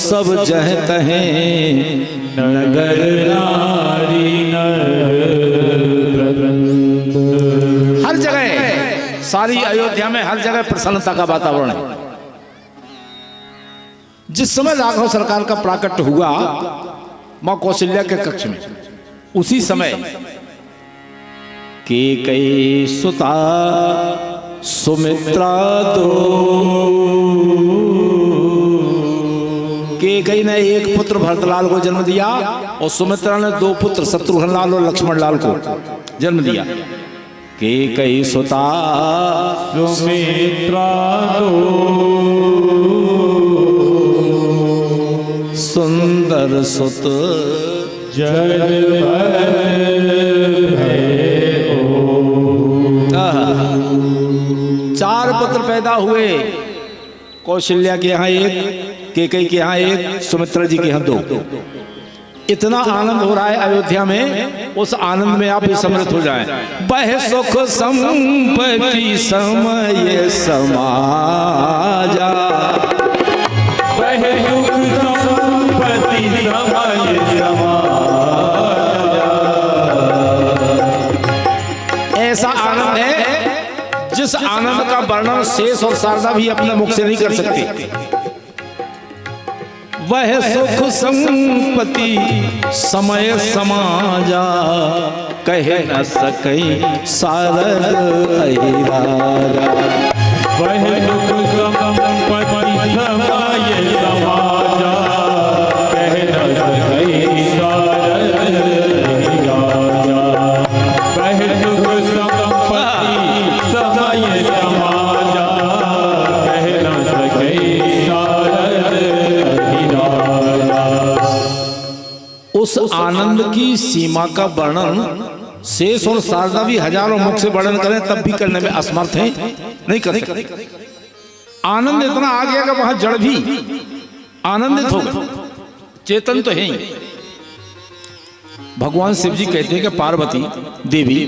सब जह कहें नगर नारी हर जगह, सारी अयोध्या में हर जगह प्रसन्नता का वातावरण है। जिस समय राघव सरकार का प्राकट्य हुआ मां कौशल्या के कक्ष में, उसी समय कैकेयी सुता सुमित्रा दो, कैकेयी ने एक पुत्र भरतलाल को जन्म दिया और सुमित्रा ने दो पुत्र शत्रुघ्न लाल और लक्ष्मण लाल को जन्म दिया। कैकेयी सुता सुमित्रा दो, सुंदर सुत जल चार पुत्र पैदा हुए, कौशल्या के यहाँ एक, कैकेयी के यहाँ एक, सुमित्रा जी के यहाँ दो। इतना आनंद हो रहा है अयोध्या में, उस आनंद में आप भी सम्मिलित हो जाएं। बह सुख संपत्ति समय समाजा, बह सुख संपत्ति समय समाजा। ऐसा आनंद है जिस आनंद का वर्णन शेष और शारदा भी अपने मुख से नहीं कर सकते। वह सुख संपत्ति समय समाजा, कहे न सकई सारद राजा। वह सुख संपत्ति समय समाजा, कहे न सकई सारद राजा। वह सुख संपत्ति समय समाजा, कहे न सकई सारद राजा। उस आनंद की सीमा का वर्णन शेष और शारदा भी हजारों मुख से वर्णन करें तब भी करने में असमर्थ हैं, नहीं कर सकते। आनंद इतना आ गया कि वहां जड़ भी आनंदित हो गए, चेतन तो है ही। भगवान शिव जी कहते हैं कि पार्वती देवी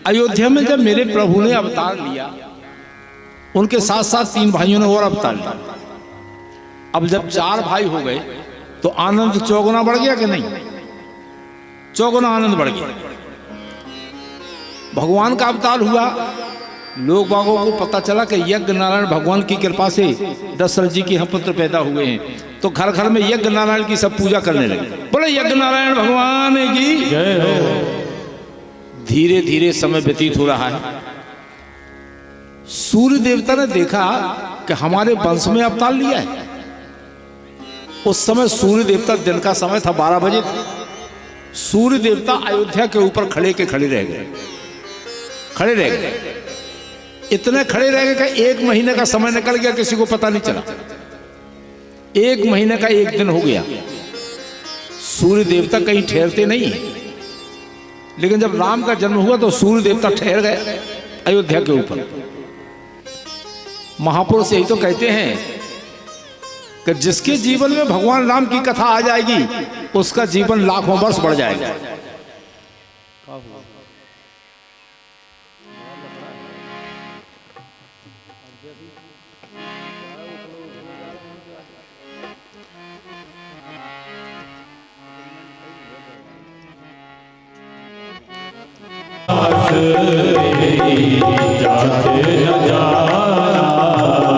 अयोध्या में जब मेरे प्रभु ने अवतार लिया, उनके साथ साथ तीन भाइयों ने और अवतार लिया। अब जब चार भाई हो गए तो आनंद चौगुना बढ़ गया कि नहीं? चौगुना आनंद बढ़ गया। भगवान का अवतार हुआ, लोग बागों को पता चला कि यज्ञ नारायण भगवान की कृपा से दशरथ जी के यहाँ पुत्र पैदा हुए हैं, तो घर घर में यज्ञ नारायण की सब पूजा करने लगे। बोले यज्ञ नारायण भगवान की जय हो। धीरे धीरे समय व्यतीत हो रहा है। सूर्य देवता ने देखा कि हमारे वंश में अवतार लिया है। उस समय सूर्य देवता, दिन का समय था, 12 बजे था। सूर्य देवता अयोध्या के ऊपर खड़े के खड़े रह गए, खड़े रह गए। इतने खड़े रह गए कि 1 महीने का समय निकल गया, किसी को पता नहीं चला। 1 महीने का 1 दिन हो गया। सूर्य देवता कहीं ठहरते नहीं है, लेकिन जब राम का जन्म हुआ तो सूर्य देवता ठहर गए अयोध्या के ऊपर। महापुरुष यही तो कहते हैं कि जिसके जीवन में भगवान राम की कथा आ जाएगी उसका जीवन लाखों वर्ष बढ़ जाएगा।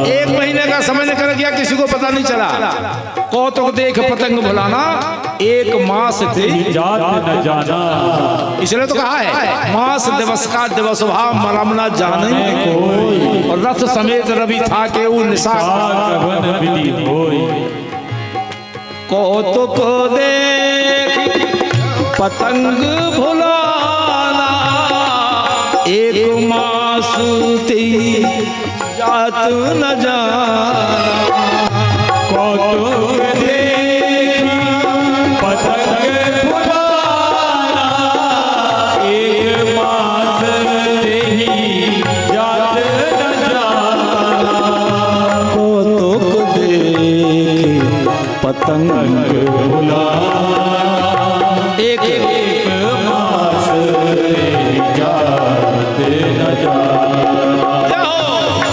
एक महीने का समय निकल गया, किसी को पता नहीं चला। कौतुक देख पतंग भुलाना, 1 मास थे जात न जाना। इसलिए तो कहा है मास दिवस का दिवस भाव मरम न जाने कोई, और रथ समेत रवि था के वो निशा कौतुक देख पतंग भुलाना, 1 मास थी जात न जाना। कौतुक देख पतंग भुलाना, 1 मास थी जात न जाना। कौतुक देख पतंग भुलाना, 1 मास थी जात न जाना।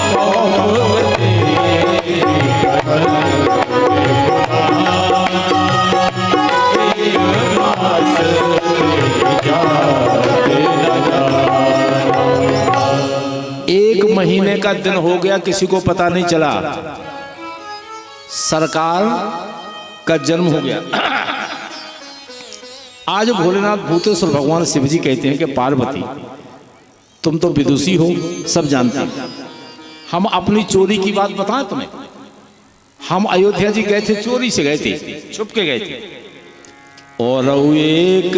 कौतुक देख का दिन हो गया, किसी को पता नहीं चला, सरकार का जन्म हो गया। आज भोलेनाथ भूतेश्वर भगवान शिव जी कहते हैं कि पार्वती तुम तो विदुषी हो, सब जानते हैं। हम अपनी चोरी की बात बताएं तुम्हें। हम अयोध्या जी गए थे, चोरी से गए थे, छुप के गए थे। और एक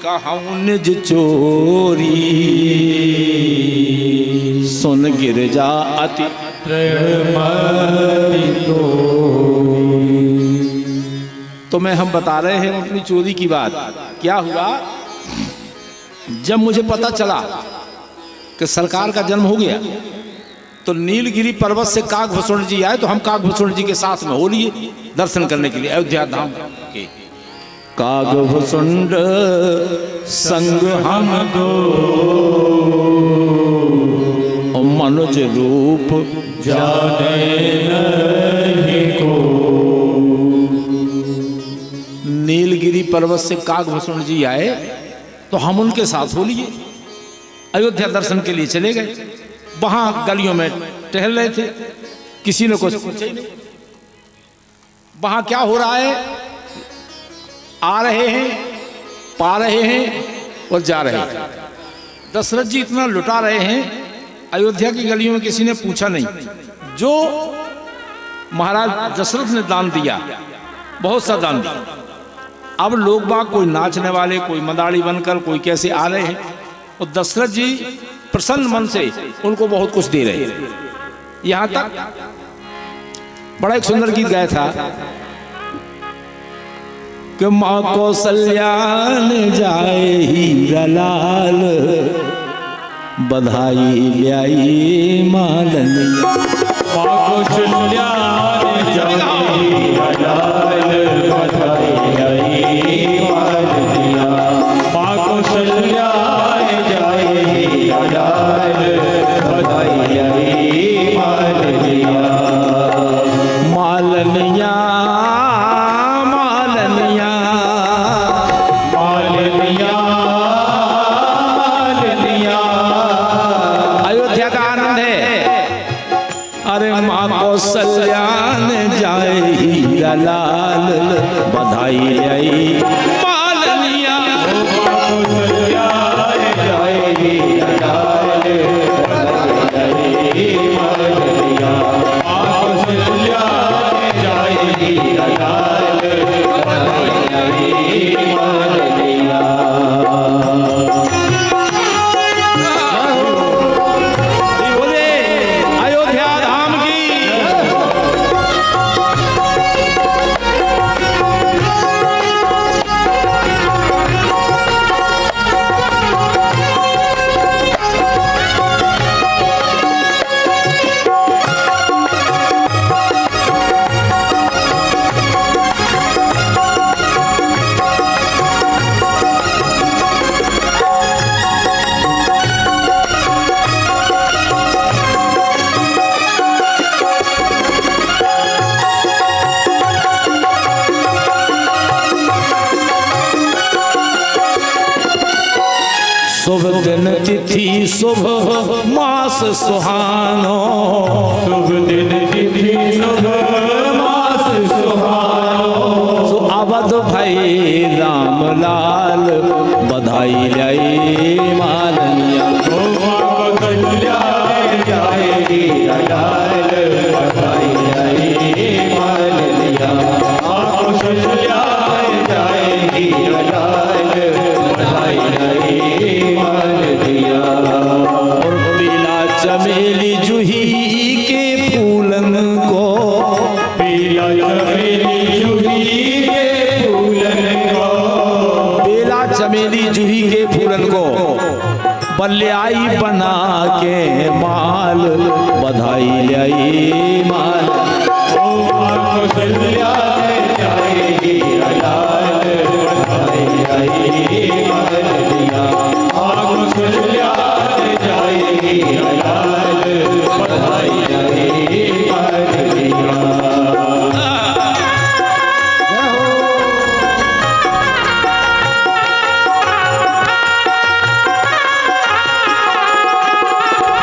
कहूं निज चोरी सुन गिरजा अति तुम्हें हम बता रहे हैं अपनी चोरी की बात। क्या हुआ, जब मुझे पता चला कि सरकार का जन्म हो गया तो नीलगिरी पर्वत से काकभूषण जी आए, तो हम काकभूषण जी के साथ में हो लिए दर्शन करने के लिए अयोध्या धाम के। काकभूषण संग हम दो मनुज रूप जाने नहीं को। नीलगिरी पर्वत से काकभूषण जी आए तो हम उनके साथ हो लिए, अयोध्या दर्शन के लिए चले गए। वहां गलियों में टहल रहे थे, किसी ने कुछ पूछा ही नहीं। वहां क्या हो रहा है, आ रहे हैं, पा रहे हैं और जा रहे हैं। दशरथ जी इतना लुटा रहे हैं, अयोध्या की गलियों में किसी ने पूछा नहीं। जो महाराज दशरथ ने दान दिया, बहुत सा दान दिया। अब लोग बाग कोई नाचने वाले, कोई मदारी बनकर, कोई कैसे आ रहे हैं, और दशरथ जी प्रसन्न मन से उनको बहुत कुछ दे रहे हैं। यहां तक बड़ा एक सुंदर गीत गाया था कि माँ कौशल्या ने जाए हीरा लाल बधाई ल्याई मालन। माँ कौशल्या ने जाए हीरा लाल बधाई ल्याई मालन। माँ कौशल्या ने जाए हीरा लाल बधाई ल्याई मालनिया। मालनिया मालनिया मालनिया मालनिया। अयोध्या का आनंद है। अरे माँ कौशल्या ने जाए हीरा लाल बधाई आई मालनिया। कौशल्या ने जाए हीरा लाल बधाई ल्याई मालनिया। कौशल्या ने जाए हीरा लाल बधाई ल्याई मालनिया। बोले अयोध्या धाम की। शुभ दिन तिथि शुभ मास सुहानो। शुभ दिन तिथि शुभ मास सुहानो। सो अवध भई राम लाल बधाई लाई मालनिया। ओ माँ कौशल्या ने जाए हीरा लाल बधाई ल्याई मालनिया। माँ कौशल्या ने जाए हीरा लाल बधाई ल्याई मालनिया। और पीला चमेली जूही के फूलन को, पीला चमेली जूही के फूलन को। पीला चमेली जूही के फूलन को बल्लाई बना के माल बधाई लाई माल। ओ माँ कौशल्या ने जाए हीरा लाल बधाई ल्याई मालनिया। माँ कौशल्या ने जाए हीरा लाल बधाई ल्याई मालनिया।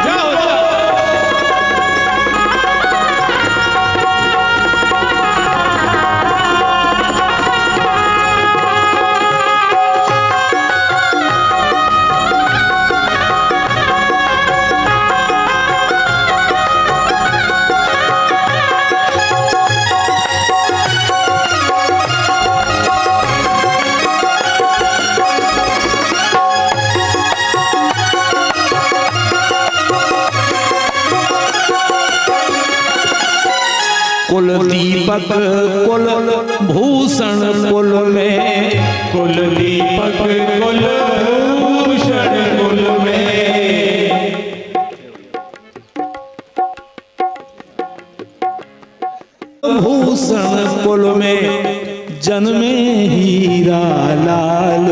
जाओ जाओ। दीपक कुल भूषण कुल में, कुल दीपक कुल भूषण कुल में, भूषण कुल में जन्मे हीरा लाल,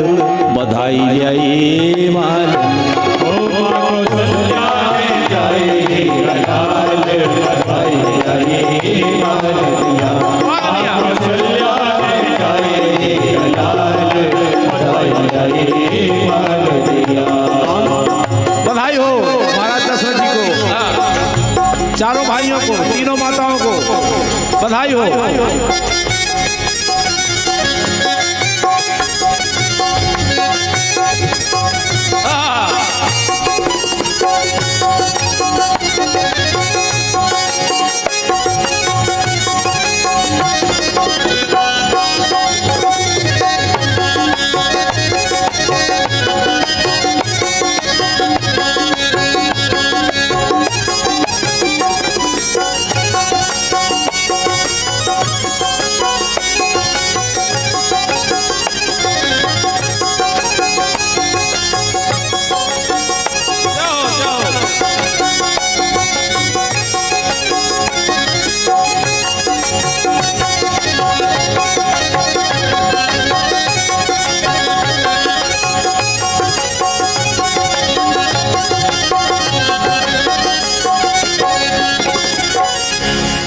बधाई आई माल। ओ माँ कौशल्या में जाए हीरा लाल, बधाई आई माल दिया। माँ कौशल्या में जाए हीरा लाल, बधाई आई माल दिया। बधाई हो महाराज दशरथ जी को, चारों भाइयों को, तीनों माताओं को बधाई हो।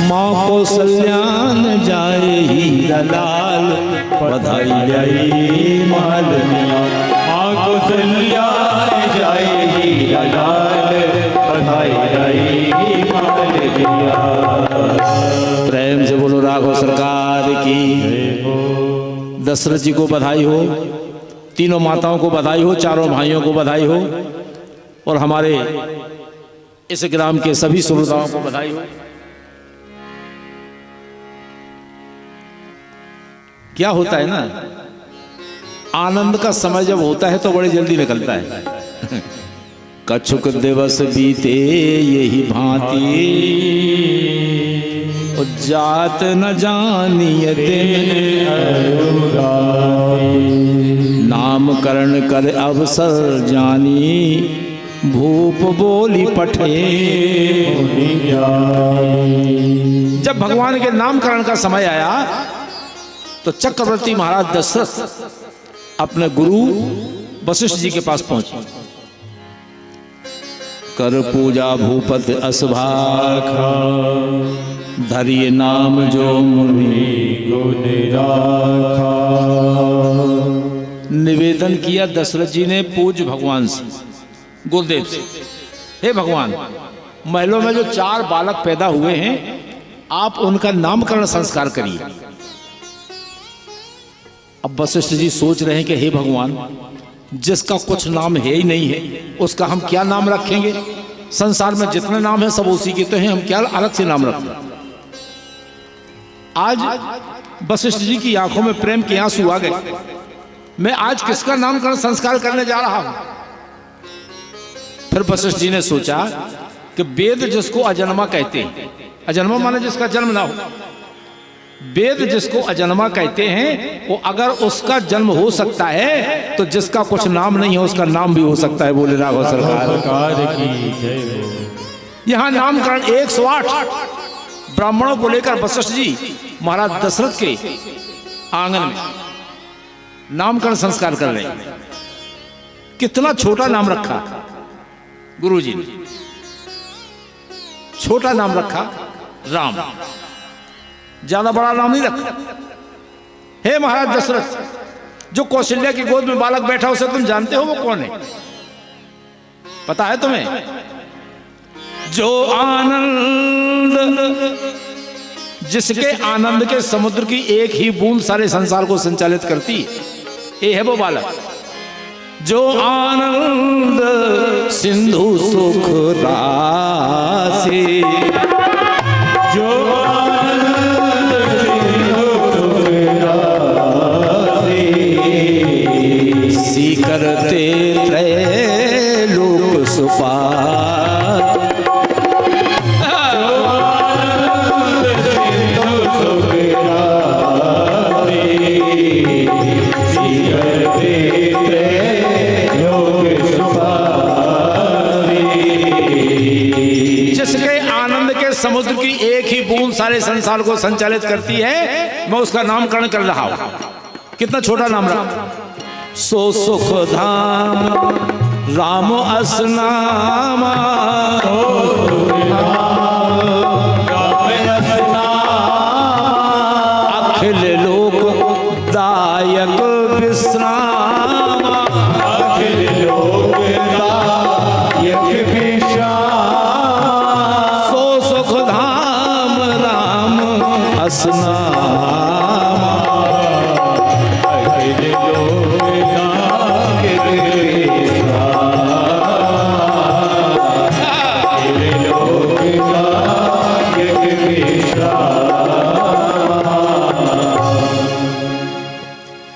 माँ कौशल्यान जाए हीरा लाल, बधाई आई माल मिया। माँ कौशल्या में जाए हीरा लाल, बधाई आई माल दिया। प्रेम से बोलो राघव सरकार की। दशरथ जी को बधाई हो, तीनों माताओं को बधाई हो, चारों भाइयों को बधाई हो, और हमारे इस ग्राम के सभी श्रोताओं को बधाई हो। क्या होता है ना, आनंद का समय जब होता है तो बड़ी जल्दी निकलता है। कछुक दिवस बीते यही भांति, और जात न जानिय दिन, नामकरण कर अवसर जानी, भूप बोली पठे। जब भगवान के नामकरण का समय आया तो चक्रवर्ती महाराज दशरथ अपने गुरु वशिष्ठ जी के पास पहुंचे। कर पूजा भूपत असभाखा, धरिए नाम जो मुनि गुण राखा। निवेदन किया दशरथ जी ने पूज्य भगवान से, गुरुदेव से, हे भगवान, महलों में जो 4 बालक पैदा हुए हैं, आप उनका नामकरण संस्कार करिए। अब वशिष्ठ जी सोच रहे हैं कि हे भगवान, जिसका कुछ नाम है ही नहीं है, उसका हम क्या नाम रखेंगे? संसार में जितने नाम हैं सब उसी के तो हैं, हम क्या अलग से नाम रखें? आज वशिष्ठ जी की आंखों में प्रेम के आंसू आ गए। मैं आज किसका नामकरण संस्कार करने जा रहा हूं? फिर वशिष्ठ जी ने सोचा कि वेद जिसको अजन्मा कहते हैं, अजन्मा माने जिसका जन्म ना हो, वेद जिसको अजन्मा कहते हैं, वो अगर उसका जन्म हो सकता है तो जिसका कुछ नाम नहीं है उसका नाम भी हो सकता है। बोले राघव सरकार की जय हो। यहाँ नामकरण 108 ब्राह्मणों को लेकर वशिष्ठ जी महाराज दशरथ के आंगन में नामकरण संस्कार कर रहे हैं। कितना छोटा नाम रखा गुरु जी ने, छोटा नाम रखा राम, ज्यादा बड़ा नाम नहीं रखा। हे महाराज दशरथ, जो कौशल्या की गोद में बालक बैठा उसे तुम जानते हो वो कौन है? पता है तुम्हें? जो आनंद, जिसके आनंद के समुद्र की एक ही बूंद सारे संसार को संचालित करती, ये है वो बालक। जो आनंद सिंधु सुख राशि, जो आनंद सिंधु सुख राशि, सी करते त्रैलोक सुपात। जो आनंद सिंधु सुख सारे संसार को संचालित करती है, मैं उसका नामकरण कर रहा हूं। कितना छोटा नाम रहा। सो सुख धाम राम असनामा, अखिल लोक दायक विश्राम, अखिल लोक दायक विश्राम। सो सुख धाम राम असनामा, अखिल लोक दायक विश्राम। अखिल लोक दायक विश्राम।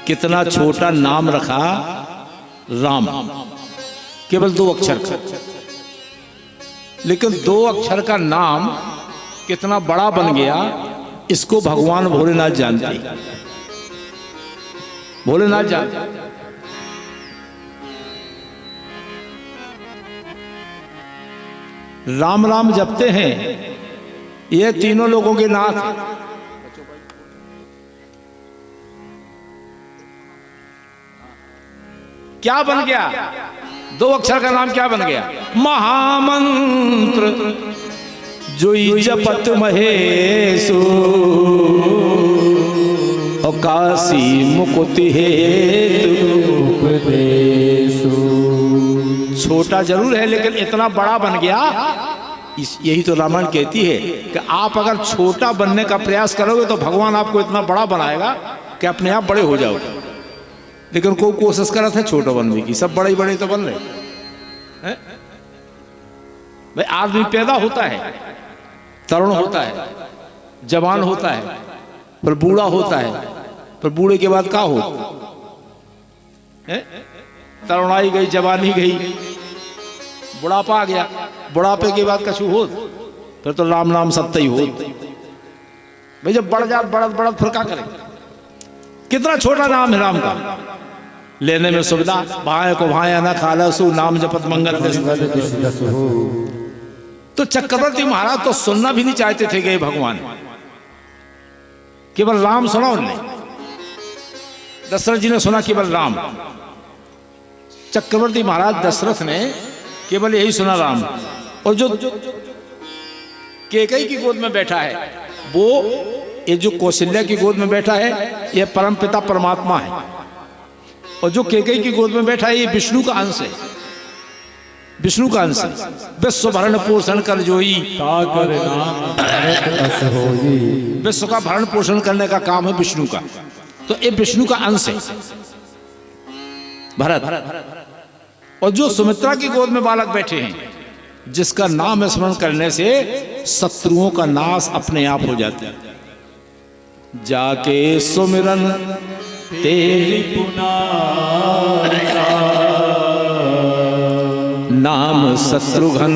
कितना छोटा नाम रखा राम, केवल 2 अक्षर का, लेकिन 2 अक्षर का नाम कितना बड़ा बन गया, इसको भगवान भोलेनाथ जानते। भोलेनाथ जानते। राम राम जपते हैं ये तीनों लोगों के नाथ। क्या बन गया? 2 अक्षर का नाम क्या बन गया? महामंत्र जो जपत महेशु, और काशी मुकुति हेतु उपदेशु। छोटा जरूर है लेकिन इतना बड़ा बन गया। यही तो रामायण कहती है कि आप अगर छोटा बनने का प्रयास करोगे तो भगवान आपको इतना बड़ा बनाएगा कि अपने आप बड़े हो जाओगे। लेकिन कोई कोशिश कर रहा था छोटा बनने की, सब बड़े ही बड़े तो बन रहे हैं। भाई आदमी पैदा होता है, तरुण होता है, जवान होता है, फिर बूढ़ा होता है, फिर बूढ़े के बाद क्या हो? तरुणाई गई, जवानी गई, बुढ़ापा आ गया, बुढ़ापे के बाद कछु हो, फिर तो राम नाम सत्य ही हो। भाई जब बढ़ जात बढ़त बढ़त फिर क्या करें? कितना छोटा नाम है राम का, लेने में सुविधा, भाए को भाया न खालसु, नाम जपत मंगल दस। तो चक्रवर्ती महाराज तो सुनना भी नहीं चाहते थे गए भगवान, केवल राम सुना उनने। दशरथ जी ने सुना केवल राम। चक्रवर्ती महाराज दशरथ ने केवल यही सुना राम। और जो कैकेयी की गोद में बैठा है वो, ये जो कौशल्या की गोद में बैठा है ये परमपिता परमात्मा है, और जो कैकेयी की गोद में बैठा है ये विष्णु का अंश है। विष्णु का अंश है। विश्व भरण पोषण कर जोई, विश्व का भरण पोषण करने का काम है विष्णु का। तो ये विष्णु का अंश है भरत। और जो सुमित्रा की गोद में बालक बैठे हैं, जिसका नाम स्मरण करने से शत्रुओं का नाश अपने आप हो जाता है। जाके सुमिरन तेरी नाम शत्रुघ्न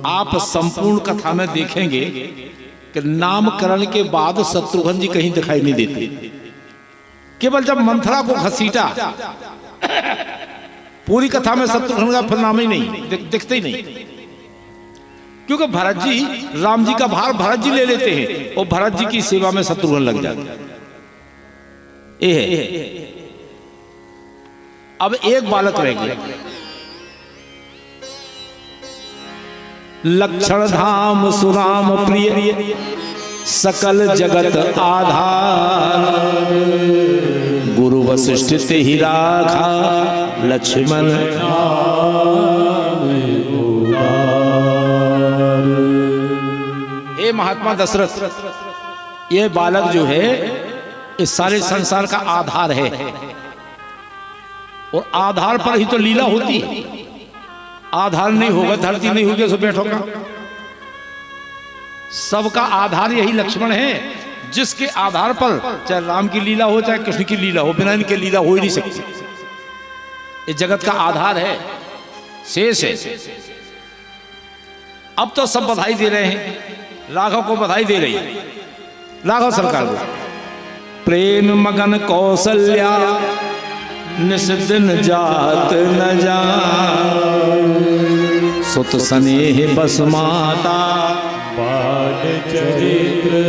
आप संपूर्ण कथा में देखेंगे कि नामकरण के बाद शत्रुघ्न जी कहीं दिखाई नहीं देते। केवल जब मंथरा को घसीटा, पूरी कथा में शत्रुघ्न का फिर नाम ही नहीं दिखते ही नहीं, क्योंकि भरत जी, राम जी का भार भरत जी ले लेते हैं और भरत जी की सेवा में शत्रुघ्न लग जाते। अब एक बालक रह गया, लक्षण धाम सुराम प्रिय सकल जगत आधार, गुरु वशिष्ठ ते ही राखा लक्ष्मण। हे महात्मा दशरथ, ये बालक जो है इस सारे संसार का आधार है, और आधार पर ही तो लीला होती है। आधार नहीं होगा, धरती नहीं होगी, सो बैठोगा। सबका आधार यही लक्ष्मण है, जिसके आधार पर चाहे राम की लीला हो चाहे कृष्ण की लीला हो, बिना इनके लीला हो ही नहीं सकती। ये जगत का आधार है, शेष है। अब तो सब बधाई दे रहे हैं, राघव को बधाई दे रही है राघव सरकार को। प्रेम मगन कौशल्या निस दिन जात न जान, सुत स्नेह बस माता बाल चरित्र